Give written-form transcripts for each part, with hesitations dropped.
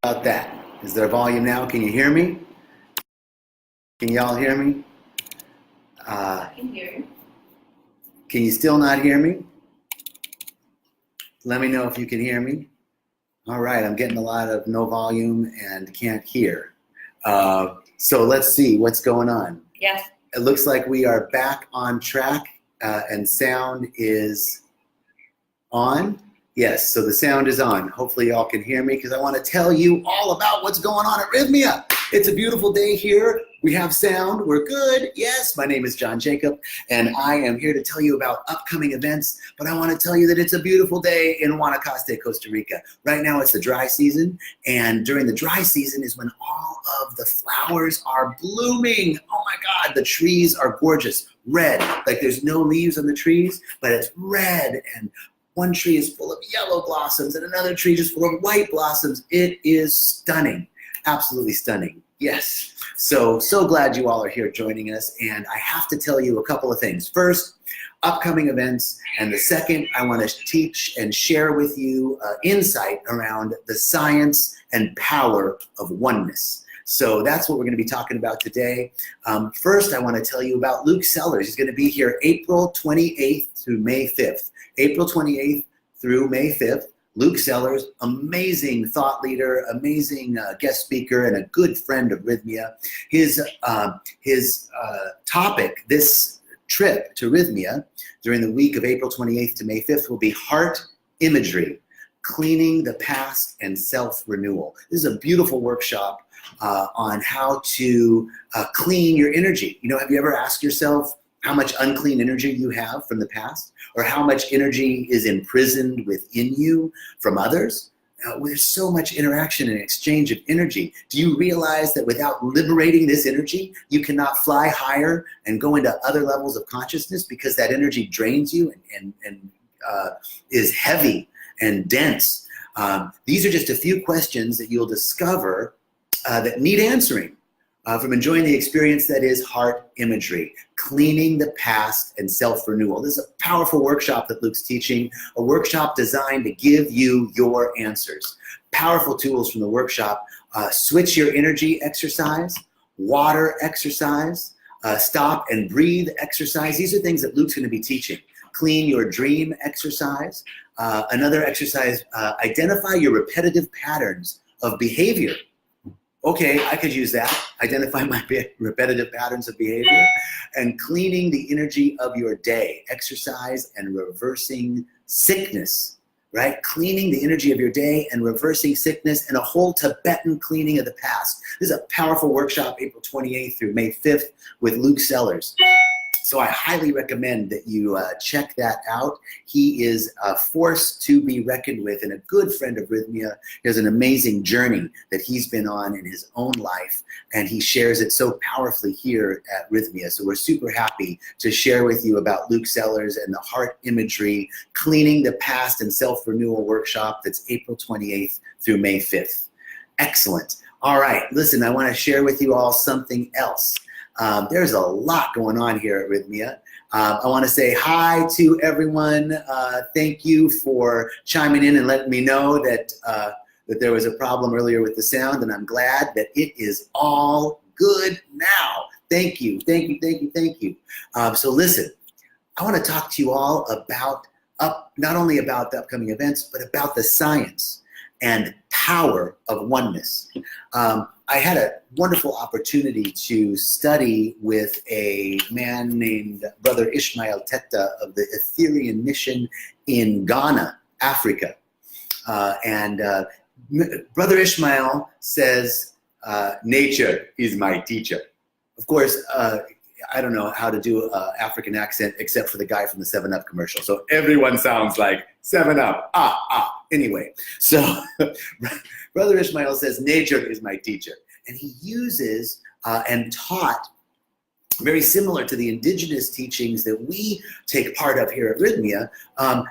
About that. Is there volume now? Can you hear me? Can y'all hear me? I can hear you. Can you still not hear me? Let me know if you can hear me. All right, I'm getting a lot of no volume and can't hear. So let's see what's going on. Yes. It looks like we are back on track and sound is on. Yes, so the sound is on. Hopefully y'all can hear me because I want to tell you all about what's going on at Rythmia. It's a beautiful day here. We have sound. We're good. Yes, my name is John Jacob, and I am here to tell you about upcoming events, but I want to tell you that it's a beautiful day in Guanacaste, Costa Rica. Right now it's the dry season, and during the dry season is when all of the flowers are blooming. Oh my God, the trees are gorgeous. Red, like there's no leaves on the trees, but it's red, and one tree is full of yellow blossoms and another tree just full of white blossoms. It is stunning, absolutely stunning. Yes, so glad you all are here joining us, and I have to tell you a couple of things. First, upcoming events, and the second, I want to teach and share with you insight around the science and power of oneness. So that's what we're going to be talking about today. First, I want to tell you about Luke Sellers. He's going to be here April 28th through May 5th. April 28th through May 5th. Luke Sellers, amazing thought leader, amazing guest speaker, and a good friend of Rythmia. His topic this trip to Rythmia during the week of April 28th to May 5th will be heart imagery, cleaning the past and self-renewal. This is a beautiful workshop on how to clean your energy. You know, have you ever asked yourself how much unclean energy you have from the past, or how much energy is imprisoned within you from others? There's so much interaction and exchange of energy. Do you realize that without liberating this energy, you cannot fly higher and go into other levels of consciousness because that energy drains you and is heavy and dense? These are just a few questions that you'll discover that need answering. From enjoying the experience that is heart imagery, cleaning the past and self-renewal. This is a powerful workshop that Luke's teaching, a workshop designed to give you your answers. Powerful tools from the workshop: switch your energy exercise, water exercise, stop and breathe exercise. These are things that Luke's going to be teaching. Clean your dream exercise. Another exercise, identify your repetitive patterns of behavior. Okay, I could use that. Identify my repetitive patterns of behavior. And cleaning the energy of your day. Exercise and reversing sickness, right? Cleaning the energy of your day and reversing sickness, and a whole Tibetan cleaning of the past. This is a powerful workshop, April 28th through May 5th with Luke Sellers. So I highly recommend that you check that out. He is a force to be reckoned with and a good friend of Rythmia. He has an amazing journey that he's been on in his own life, and he shares it so powerfully here at Rythmia. So we're super happy to share with you about Luke Sellers and the heart imagery, cleaning the past and self-renewal workshop that's April 28th through May 5th. Excellent. All right, listen, I want to share with you all something else. There's a lot going on here at Rythmia. I want to say hi to everyone. Thank you for chiming in and letting me know that there was a problem earlier with the sound, and I'm glad that it is all good now. Thank you, thank you, thank you, thank you. So listen, I want to talk to you all about not only about the upcoming events, but about the science and power of oneness. I had a wonderful opportunity to study with a man named Brother Ishmael Teta of the Etherian Mission in Ghana, Africa. Brother Ishmael says, nature is my teacher. Of course, I don't know how to do an African accent except for the guy from the 7-Up commercial. So everyone sounds like 7-Up, Anyway, so Brother Ishmael says, nature is my teacher. And he uses and taught, very similar to the indigenous teachings that we take part of here at Rythmia,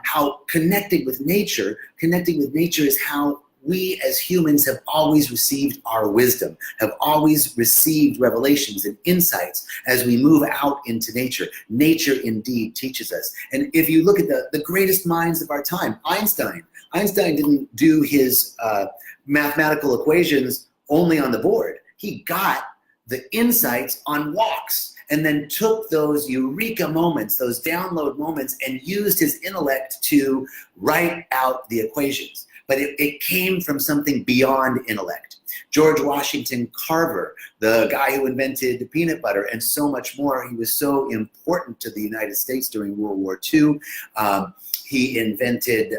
how connecting with nature is how we as humans have always received our wisdom, have always received revelations and insights as we move out into nature. Nature indeed teaches us. And if you look at the greatest minds of our time, Einstein didn't do his mathematical equations only on the board. He got the insights on walks and then took those eureka moments, those download moments, and used his intellect to write out the equations. But it came from something beyond intellect. George Washington Carver, the guy who invented peanut butter and so much more, he was so important to the United States during World War II. He invented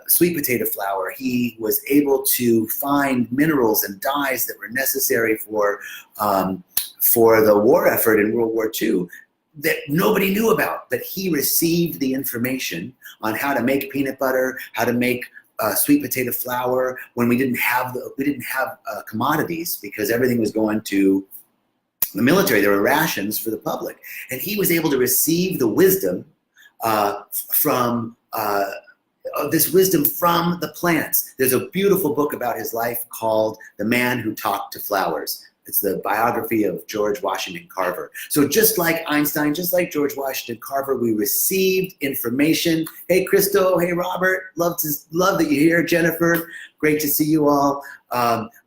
sweet potato flour. He was able to find minerals and dyes that were necessary for the war effort in World War II that nobody knew about. But he received the information on how to make peanut butter, how to make sweet potato flour when we didn't have commodities, because everything was going to the military. There were rations for the public, and he was able to receive the wisdom from the plants. There's a beautiful book about his life called The Man Who Talked to Flowers. It's the biography of George Washington Carver. So just like Einstein, just like George Washington Carver, we received information. Hey, Christo. Hey, Robert. Love that you're here. Jennifer, great to see you all.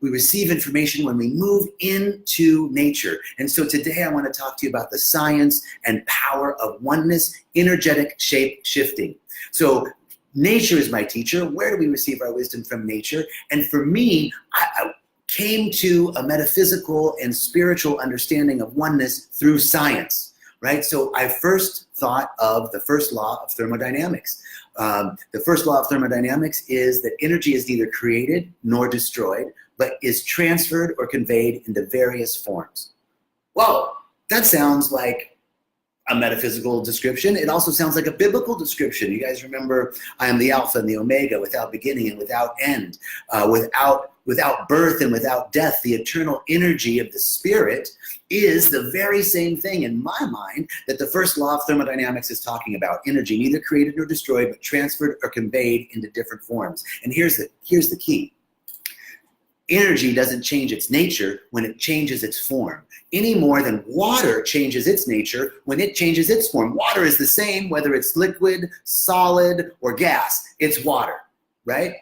We receive information when we move into nature. And so today I want to talk to you about the science and power of oneness, energetic shape shifting. So nature is my teacher. Where do we receive our wisdom from nature? And for me, I came to a metaphysical and spiritual understanding of oneness through science, right? So I first thought of the first law of thermodynamics. The first law of thermodynamics is that energy is neither created nor destroyed, but is transferred or conveyed into various forms. Whoa, that sounds like a metaphysical description. It also sounds like a biblical description. You guys remember, I am the Alpha and the Omega, without beginning and without end, without birth and without death. The eternal energy of the Spirit is the very same thing in my mind that the first law of thermodynamics is talking about. Energy neither created nor destroyed, but transferred or conveyed into different forms. And here's the key. Energy doesn't change its nature when it changes its form, any more than water changes its nature when it changes its form. Water is the same whether it's liquid, solid, or gas. It's water, right?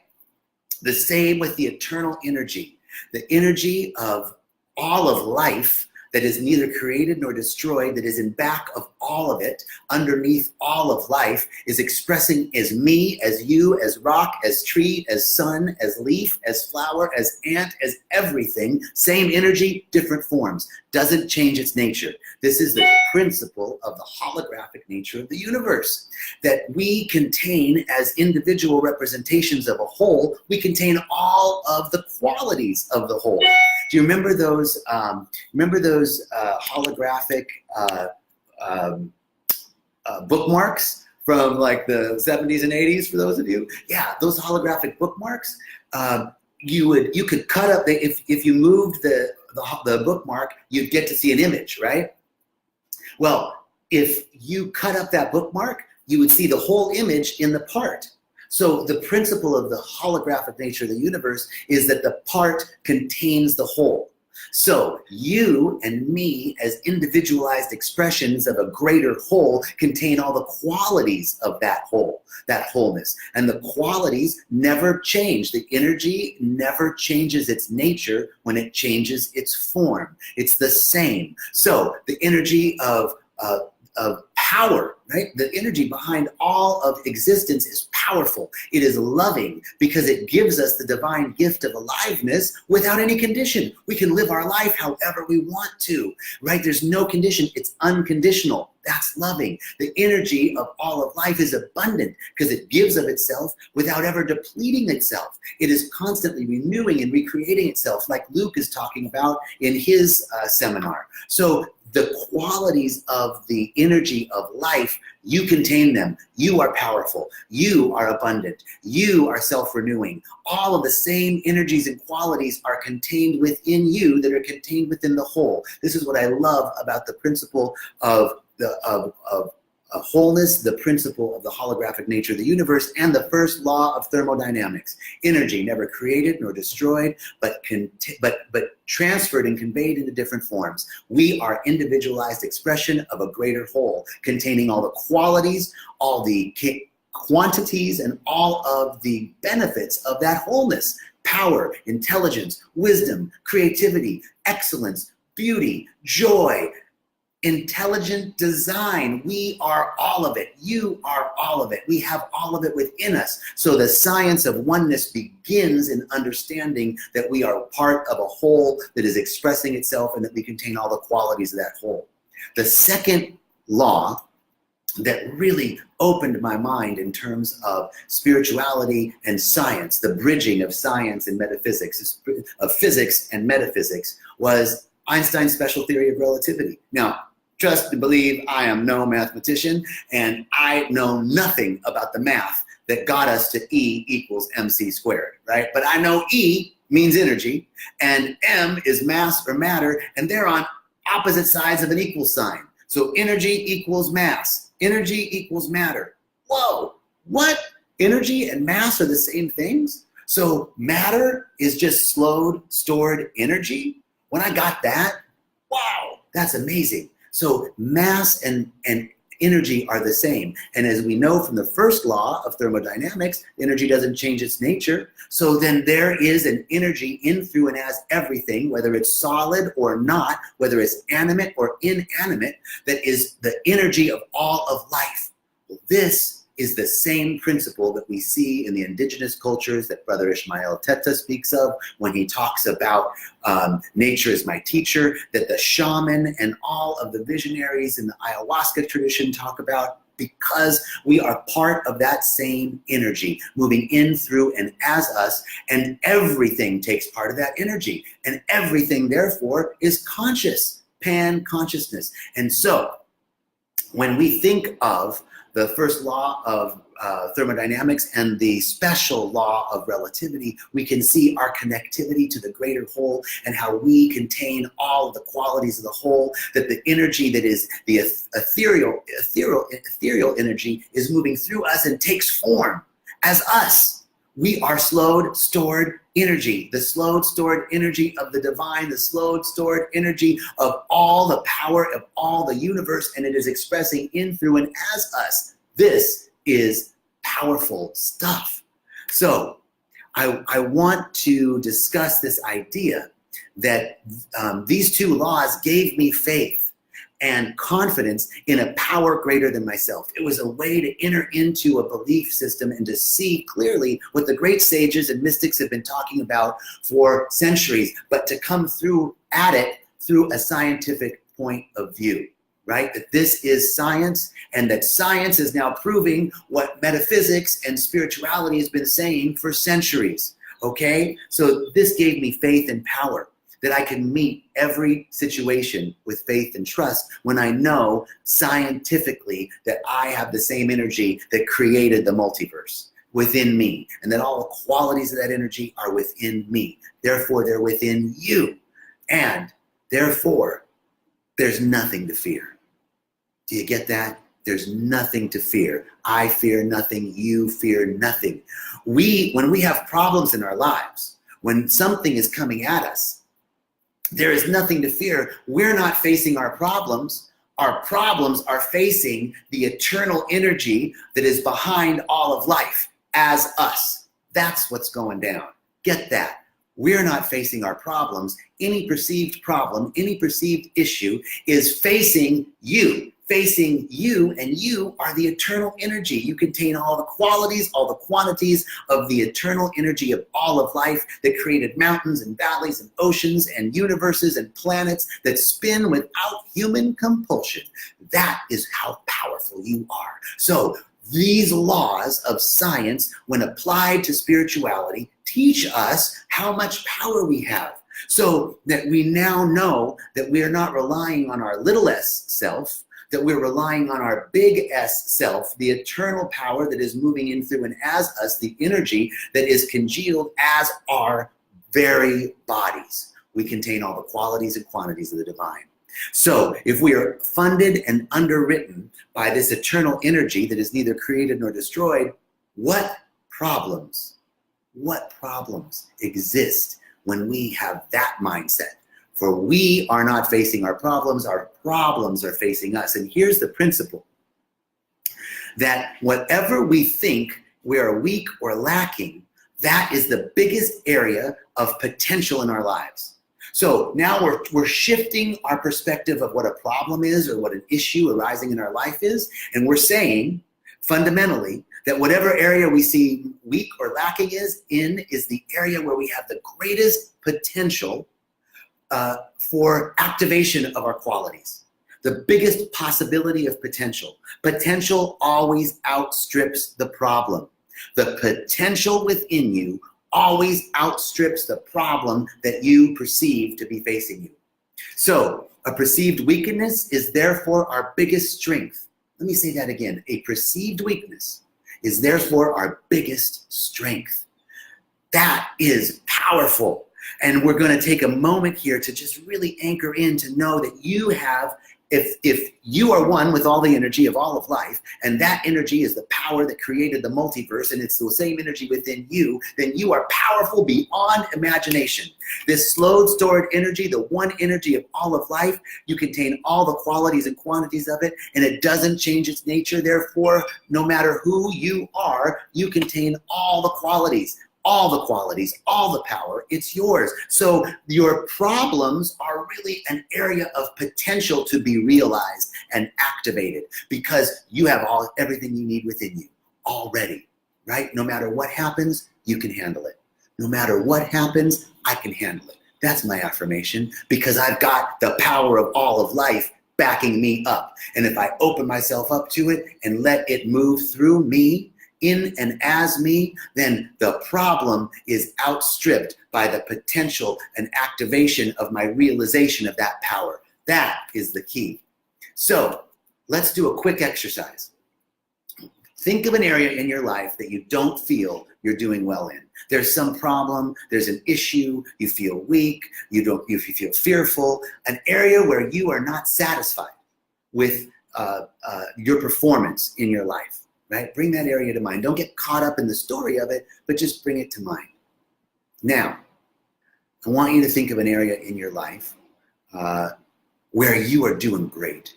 The same with the eternal energy. The energy of all of life that is neither created nor destroyed, that is in back of all of it, underneath all of life, is expressing as me, as you, as rock, as tree, as sun, as leaf, as flower, as ant, as everything. Same energy, different forms. Doesn't change its nature. This is the principle of the holographic nature of the universe, that we contain as individual representations of a whole. We contain all of the qualities of the whole. Do you remember those holographic bookmarks from like the 70s and 80s, for those of you? Yeah, those holographic bookmarks. You could cut up if you moved the bookmark, you'd get to see an image, right? Well, if you cut up that bookmark, you would see the whole image in the part. So the principle of the holographic nature of the universe is that the part contains the whole. So you and me, as individualized expressions of a greater whole, contain all the qualities of that whole, that wholeness. And the qualities never change. The energy never changes its nature when it changes its form. It's the same. So the energy of power, right? The energy behind all of existence is powerful. It is loving because it gives us the divine gift of aliveness without any condition. We can live our life however we want to, right? There's no condition. It's unconditional. That's loving. The energy of all of life is abundant because it gives of itself without ever depleting itself. It is constantly renewing and recreating itself, like Luke is talking about in his seminar. So the qualities of the energy of life, you contain them. You are powerful. You are abundant. You are self-renewing. All of the same energies and qualities are contained within you that are contained within the whole. This is what I love about the principle of wholeness, the principle of the holographic nature of the universe, and the first law of thermodynamics. Energy never created nor destroyed, but transferred and conveyed into different forms. We are individualized expression of a greater whole, containing all the qualities, all the quantities, and all of the benefits of that wholeness. Power, intelligence, wisdom, creativity, excellence, beauty, joy, intelligent design. We are all of it. You are all of it. We have all of it within us. So the science of oneness begins in understanding that we are part of a whole that is expressing itself and that we contain all the qualities of that whole. The second law that really opened my mind in terms of spirituality and science, the bridging of science and metaphysics, of physics and metaphysics, was Einstein's special theory of relativity. Now, trust and believe, I am no mathematician, and I know nothing about the math that got us to E equals mc squared, right? But I know E means energy, and M is mass or matter, and they're on opposite sides of an equal sign. So energy equals mass, energy equals matter. Whoa, what? Energy and mass are the same things? So matter is just slowed, stored energy? When I got that, wow, that's amazing. So mass and energy are the same. And as we know from the first law of thermodynamics, energy doesn't change its nature. So then there is an energy in, through, and as everything, whether it's solid or not, whether it's animate or inanimate, that is the energy of all of life. Well, this is the same principle that we see in the indigenous cultures that Brother Ishmael Teta speaks of when he talks about nature is my teacher, that the shaman and all of the visionaries in the ayahuasca tradition talk about, because we are part of that same energy, moving in, through, and as us, and everything takes part of that energy, and everything, therefore, is conscious, pan-consciousness. And so, when we think of the first law of thermodynamics and the special law of relativity, we can see our connectivity to the greater whole and how we contain all of the qualities of the whole, that the energy that is the ethereal energy is moving through us and takes form as us. We are slowed, stored energy, the slowed, stored energy of the divine, the slowed, stored energy of all the power of all the universe, and it is expressing in, through, and as us. This is powerful stuff. So I want to discuss this idea that these two laws gave me faith and confidence in a power greater than myself. It was a way to enter into a belief system and to see clearly what the great sages and mystics have been talking about for centuries, but to come through at it through a scientific point of view, right? That this is science, and that science is now proving what metaphysics and spirituality has been saying for centuries, okay? So this gave me faith and power, that I can meet every situation with faith and trust when I know scientifically that I have the same energy that created the multiverse within me, and that all the qualities of that energy are within me. Therefore, they're within you. And therefore, there's nothing to fear. Do you get that? There's nothing to fear. I fear nothing. You fear nothing. When we have problems in our lives, when something is coming at us, there is nothing to fear. We're not facing our problems. Our problems are facing the eternal energy that is behind all of life as us. That's what's going down. Get that. We're not facing our problems. Any perceived problem, any perceived issue is facing you. Facing you, and you are the eternal energy. You contain all the qualities, all the quantities of the eternal energy of all of life that created mountains and valleys and oceans and universes and planets that spin without human compulsion. That is how powerful you are. So these laws of science, when applied to spirituality, teach us how much power we have, so that we now know that we are not relying on our little s self, that we're relying on our big S self, the eternal power that is moving in, through, and as us, the energy that is congealed as our very bodies. We contain all the qualities and quantities of the divine. So if we are funded and underwritten by this eternal energy that is neither created nor destroyed, what problems exist when we have that mindset? For we are not facing our problems are facing us. And here's the principle, that whatever we think we are weak or lacking, that is the biggest area of potential in our lives. So now we're shifting our perspective of what a problem is or what an issue arising in our life is, and we're saying fundamentally that whatever area we see weak or lacking is the area where we have the greatest potential for activation of our qualities. The biggest possibility of potential. Potential always outstrips the problem. The potential within you always outstrips the problem that you perceive to be facing you. So a perceived weakness is therefore our biggest strength. Let me say that again. A perceived weakness is therefore our biggest strength. That is powerful. And we're going to take a moment here to just really anchor in to know that you have, if you are one with all the energy of all of life, and that energy is the power that created the multiverse, and it's the same energy within you, then you are powerful beyond imagination. This slowed, stored energy, the one energy of all of life, you contain all the qualities and quantities of it, and it doesn't change its nature. Therefore, no matter who you are, you contain all the qualities, all the power, it's yours. So your problems are really an area of potential to be realized and activated, because you have everything you need within you already, right? No matter what happens, you can handle it. No matter what happens, I can handle it. That's my affirmation, because I've got the power of all of life backing me up. And if I open myself up to it and let it move through me, in and as me, then the problem is outstripped by the potential and activation of my realization of that power. That is the key. So let's do a quick exercise. Think of an area in your life that you don't feel you're doing well in. There's some problem, there's an issue, you feel weak, you feel fearful, an area where you are not satisfied with your performance in your life. Right? Bring that area to mind. Don't get caught up in the story of it, but just bring it to mind. Now, I want you to think of an area in your life where you are doing great,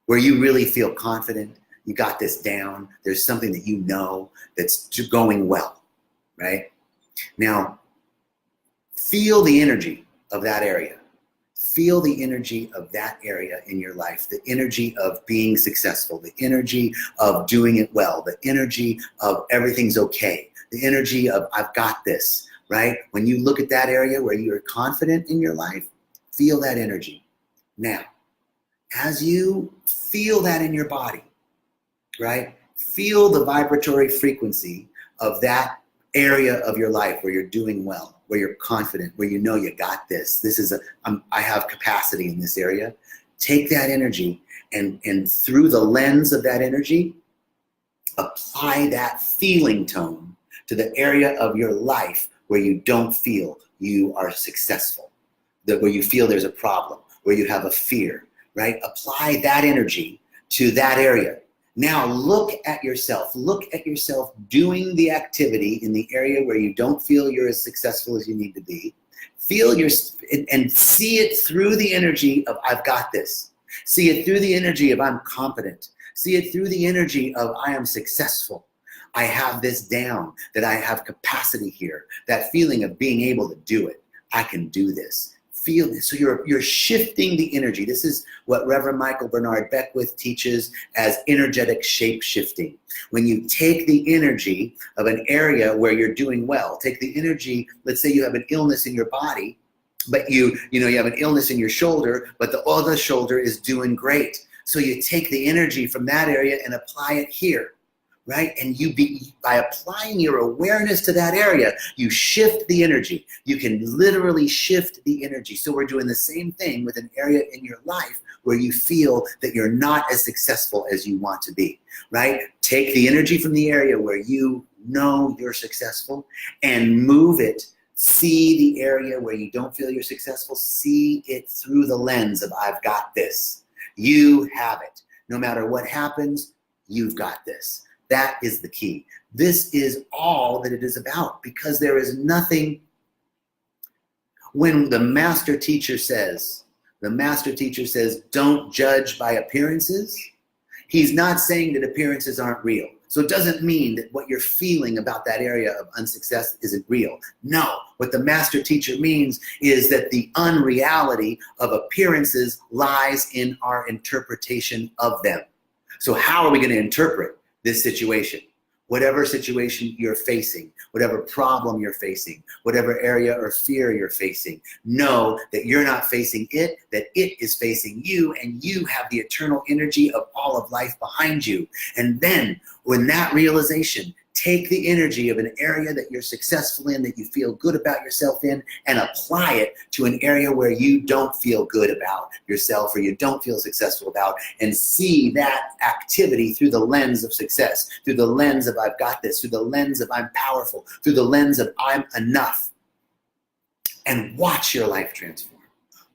where you really feel confident, you got this down, there's something that you know that's going well, right? Now, feel the energy of that area. Feel the energy of that area in your life, the energy of being successful, the energy of doing it well, the energy of everything's okay, the energy of I've got this, right? When you look at that area where you're confident in your life, feel that energy. Now, as you feel that in your body, right? Feel the vibratory frequency of that area of your life where you're doing well, where you're confident, where you know you got this. This is I have capacity in this area. Take that energy and through the lens of that energy, apply that feeling tone to the area of your life where you don't feel you are successful, where you feel there's a problem, where you have a fear, right? Apply that energy to that area. Now look at yourself doing the activity in the area where you don't feel you're as successful as you need to be. Feel and see it through the energy of I've got this. See it through the energy of I'm competent. See it through the energy of I am successful. I have this down, that I have capacity here. That feeling of being able to do it. I can do this. Feel this. So you're shifting the energy. This is what Reverend Michael Bernard Beckwith teaches as energetic shape shifting. When you take the energy of an area where you're doing well, take the energy, let's say you have an illness in your body, but you have an illness in your shoulder, but the other shoulder is doing great. So you take the energy from that area and apply it here. Right? And by applying your awareness to that area, you shift the energy. You can literally shift the energy. So we're doing the same thing with an area in your life where you feel that you're not as successful as you want to be, right? Take the energy from the area where you know you're successful and move it See the area where you don't feel you're successful. See it through the lens of I've got this. You have it. No matter what happens, you've got this. That is the key. This is all that it is about, because there is nothing. When the master teacher says, don't judge by appearances, he's not saying that appearances aren't real. So it doesn't mean that what you're feeling about that area of unsuccess isn't real. No, what the master teacher means is that the unreality of appearances lies in our interpretation of them. So how are we going to interpret this situation? Whatever situation you're facing, whatever problem you're facing, whatever area or fear you're facing, know that you're not facing it, that it is facing you, and you have the eternal energy of all of life behind you. And then when that realization, take the energy of an area that you're successful in, that you feel good about yourself in, and apply it to an area where you don't feel good about yourself or you don't feel successful about, and see that activity through the lens of success, through the lens of I've got this, through the lens of I'm powerful, through the lens of I'm enough, and watch your life transform.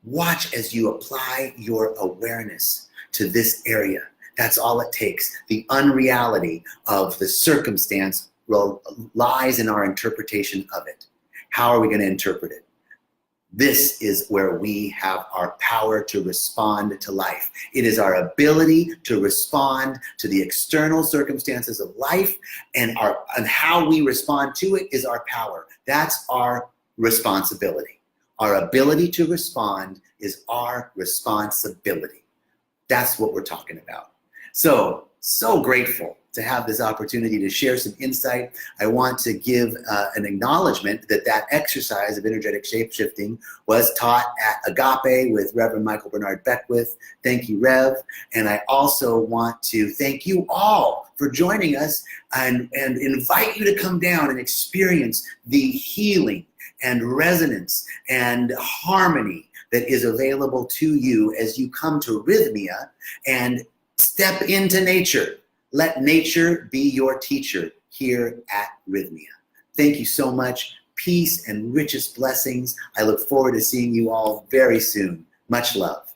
Watch as you apply your awareness to this area. That's all it takes. The unreality of the circumstance lies in our interpretation of it. How are we going to interpret it? This is where we have our power to respond to life. It is our ability to respond to the external circumstances of life, and how we respond to it is our power. That's our responsibility. Our ability to respond is our responsibility. That's what we're talking about. So grateful to have this opportunity to share some insight. I want to give an acknowledgement that exercise of energetic shapeshifting was taught at Agape with Reverend Michael Bernard Beckwith. Thank you, Rev. And I also want to thank you all for joining us, and invite you to come down and experience the healing and resonance and harmony that is available to you as you come to Rythmia and step into nature. Let nature be your teacher here at Rythmia. Thank you so much. Peace and richest blessings. I look forward to seeing you all very soon. Much love.